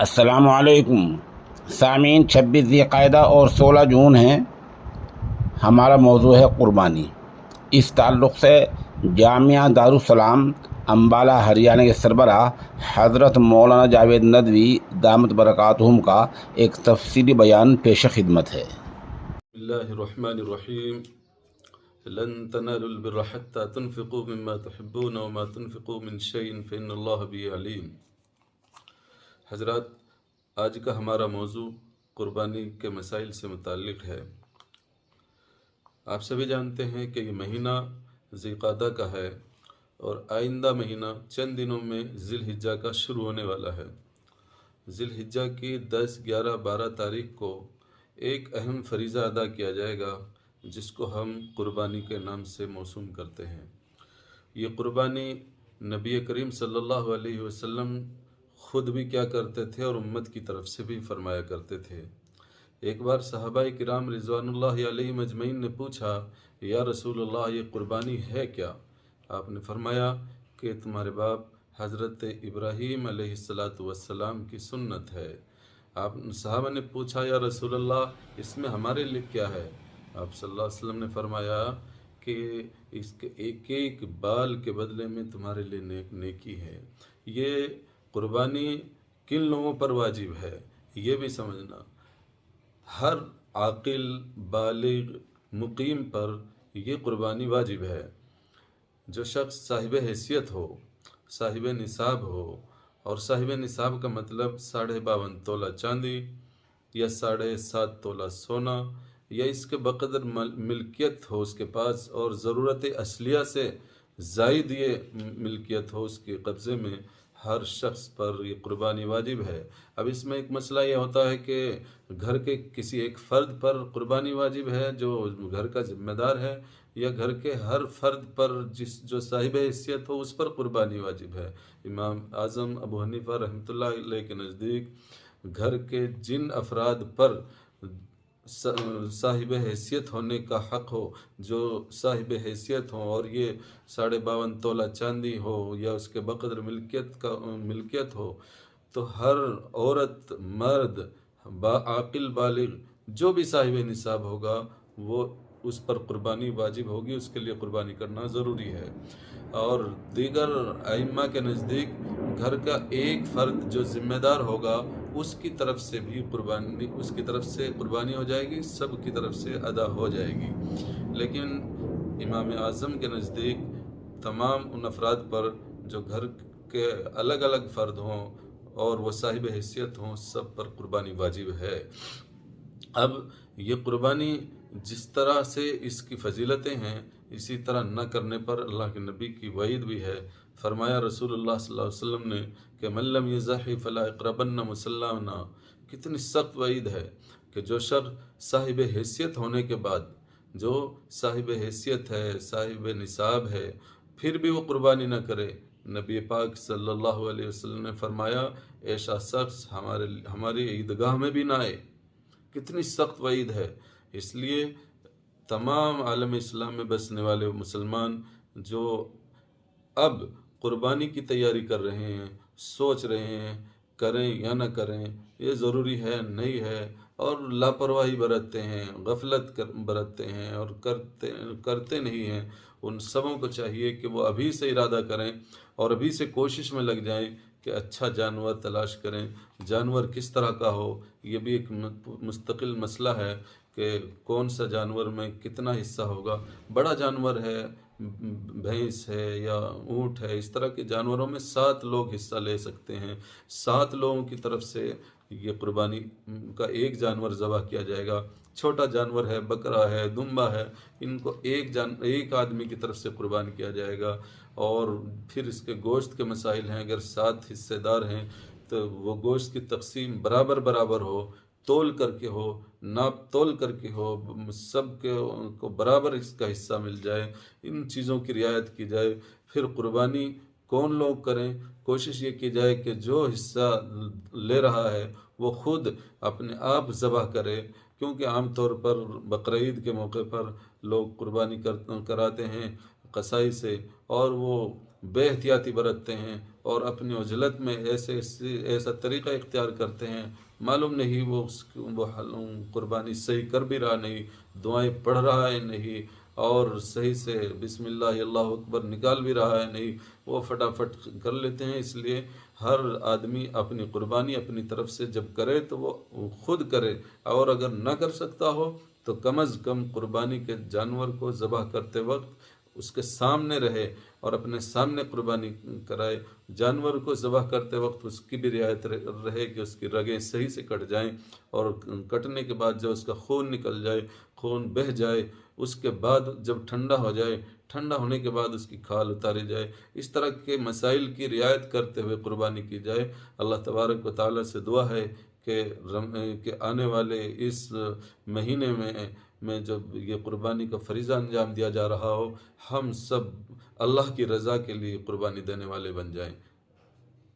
السلام علیکم سامعین، 26 ذی قعدہ اور 16 جون ہے ہمارا موضوع ہے قربانی۔ اس تعلق سے جامعہ دارالسلام امبالہ ہریانہ کے سربراہ حضرت مولانا جاوید ندوی دامت برکاتہم کا ایک تفصیلی بیان پیش خدمت ہے۔ بسم اللہ الرحمن الرحیم۔ لن تنالوا البر حتى تنفقوا مما تحبون وما تنفقوا من شيء فإن الله به علیم۔ حضرات، آج کا ہمارا موضوع قربانی کے مسائل سے متعلق ہے۔ آپ سبھی جانتے ہیں کہ یہ مہینہ ذی القعدہ کا ہے اور آئندہ مہینہ چند دنوں میں ذی الحجہ کا شروع ہونے والا ہے۔ ذی الحجہ کی 10، 11، 12 تاریخ کو ایک اہم فریضہ ادا کیا جائے گا جس کو ہم قربانی کے نام سے موسوم کرتے ہیں۔ یہ قربانی نبی کریم صلی اللہ علیہ وسلم خود بھی کیا کرتے تھے اور امت کی طرف سے بھی فرمایا کرتے تھے۔ ایک بار صحابہ کرام رضوان اللہ علیہم اجمعین نے پوچھا، یا رسول اللہ، یہ قربانی ہے کیا؟ آپ نے فرمایا کہ تمہارے باپ حضرت ابراہیم علیہ السلام کی سنت ہے۔ صحابہ نے پوچھا، یا رسول اللہ، اس میں ہمارے لیے کیا ہے؟ آپ صلی اللہ علیہ وسلم نے فرمایا کہ اس کے ایک ایک بال کے بدلے میں تمہارے لیے نیکی ہے۔ یہ قربانی کن لوگوں پر واجب ہے یہ بھی سمجھنا۔ ہر عاقل، بالغ، مقیم پر یہ قربانی واجب ہے۔ جو شخص صاحب حیثیت ہو، صاحب نصاب ہو، اور صاحب نصاب کا مطلب 52.5 تولہ چاندی یا 7.5 تولہ سونا یا اس کے بقدر ملکیت ہو اس کے پاس، اور ضرورت اصلیہ سے زائد یہ ملکیت ہو اس کے قبضے میں، ہر شخص پر یہ قربانی واجب ہے۔ اب اس میں ایک مسئلہ یہ ہوتا ہے کہ گھر کے کسی ایک فرد پر قربانی واجب ہے جو گھر کا ذمہ دار ہے، یا گھر کے ہر فرد پر جو صاحب حیثیت ہو اس پر قربانی واجب ہے۔ امام اعظم ابو حنیفہ رحمۃ اللہ علیہ کے نزدیک گھر کے جن افراد پر صاحب حیثیت ہونے کا حق ہو، جو صاحب حیثیت ہوں، اور یہ 52.5 تولہ چاندی ہو یا اس کے بقدر ملکیت ہو، تو ہر عورت، مرد، عاقل، بالغ جو بھی صاحب نصاب ہوگا وہ اس پر قربانی واجب ہوگی، اس کے لیے قربانی کرنا ضروری ہے۔ اور دیگر ائمہ کے نزدیک گھر کا ایک فرد جو ذمہ دار ہوگا اس کی طرف سے بھی قربانی ہو جائے گی، سب کی طرف سے ادا ہو جائے گی۔ لیکن امام اعظم کے نزدیک تمام ان افراد پر جو گھر کے الگ الگ فرد ہوں اور وہ صاحب حیثیت ہوں، سب پر قربانی واجب ہے۔ اب یہ قربانی جس طرح سے اس کی فضیلتیں ہیں، اسی طرح نہ کرنے پر اللہ کے نبی کی وعید بھی ہے۔ فرمایا رسول اللہ صلی اللہ علیہ وسلم نے کہ من لم یضحی فلا یقربن مصلانا۔ کتنی سخت وعید ہے کہ جو شخص صاحب حیثیت ہونے کے بعد، جو صاحب حیثیت ہے، صاحب نصاب ہے، پھر بھی وہ قربانی نہ کرے، نبی پاک صلی اللہ علیہ وسلم نے فرمایا ایسا شخص ہماری عیدگاہ میں بھی نہ آئے۔ کتنی سخت وعید ہے۔ اس لیے تمام عالم اسلام میں بسنے والے مسلمان جو اب قربانی کی تیاری کر رہے ہیں، سوچ رہے ہیں کریں یا نہ کریں، یہ ضروری ہے نہیں ہے، اور لاپرواہی برتتے ہیں، غفلت برتتے ہیں اور کرتے نہیں ہیں، ان سبوں کو چاہیے کہ وہ ابھی سے ارادہ کریں اور ابھی سے کوشش میں لگ جائیں کہ اچھا جانور تلاش کریں۔ جانور کس طرح کا ہو، یہ بھی ایک مستقل مسئلہ ہے کہ کون سا جانور میں کتنا حصہ ہوگا۔ بڑا جانور ہے، بھینس ہے یا اونٹ ہے، اس طرح کے جانوروں میں 7 لوگ حصہ لے سکتے ہیں۔ 7 لوگوں کی طرف سے یہ قربانی کا ایک جانور ذبح کیا جائے گا۔ چھوٹا جانور ہے، بکرا ہے، دمبا ہے، ان کو ایک آدمی کی طرف سے قربان کیا جائے گا۔ اور پھر اس کے گوشت کے مسائل ہیں، اگر 7 حصے دار ہیں تو وہ گوشت کی تقسیم برابر ہو، تول کر کے ہو، ناپ تول کر کے ہو، سب کو برابر اس کا حصہ مل جائے، ان چیزوں کی رعایت کی جائے۔ پھر قربانی کون لوگ کریں؟ کوشش یہ کی جائے کہ جو حصہ لے رہا ہے وہ خود اپنے آپ ذبح کرے، کیونکہ عام طور پر بقرعید کے موقع پر لوگ قربانی کراتے ہیں قصائی سے، اور وہ بے احتیاطی برتتے ہیں اور اپنی عجلت میں ایسا طریقہ اختیار کرتے ہیں، معلوم نہیں وہ قربانی صحیح کر بھی رہا نہیں، دعائیں پڑھ رہا ہے نہیں، اور صحیح سے بسم اللہ اللہ اکبر نکال بھی رہا ہے نہیں، وہ فٹافٹ کر لیتے ہیں۔ اس لیے ہر آدمی اپنی قربانی اپنی طرف سے جب کرے تو وہ خود کرے، اور اگر نہ کر سکتا ہو تو کم از کم قربانی کے جانور کو ذبح کرتے وقت اس کے سامنے رہے اور اپنے سامنے قربانی کرائے۔ جانور کو ذبح کرتے وقت اس کی بھی رعایت رہے کہ اس کی رگیں صحیح سے کٹ جائیں، اور کٹنے کے بعد جب اس کا خون نکل جائے، خون بہہ جائے، اس کے بعد جب ٹھنڈا ہو جائے، ٹھنڈا ہونے کے بعد اس کی کھال اتاری جائے۔ اس طرح کے مسائل کی رعایت کرتے ہوئے قربانی کی جائے۔ اللہ تبارک و تعالیٰ سے دعا ہے کہ آنے والے اس مہینے میں جب یہ قربانی کا فریضہ انجام دیا جا رہا ہو، ہم سب اللہ کی رضا کے لیے قربانی دینے والے بن جائیں۔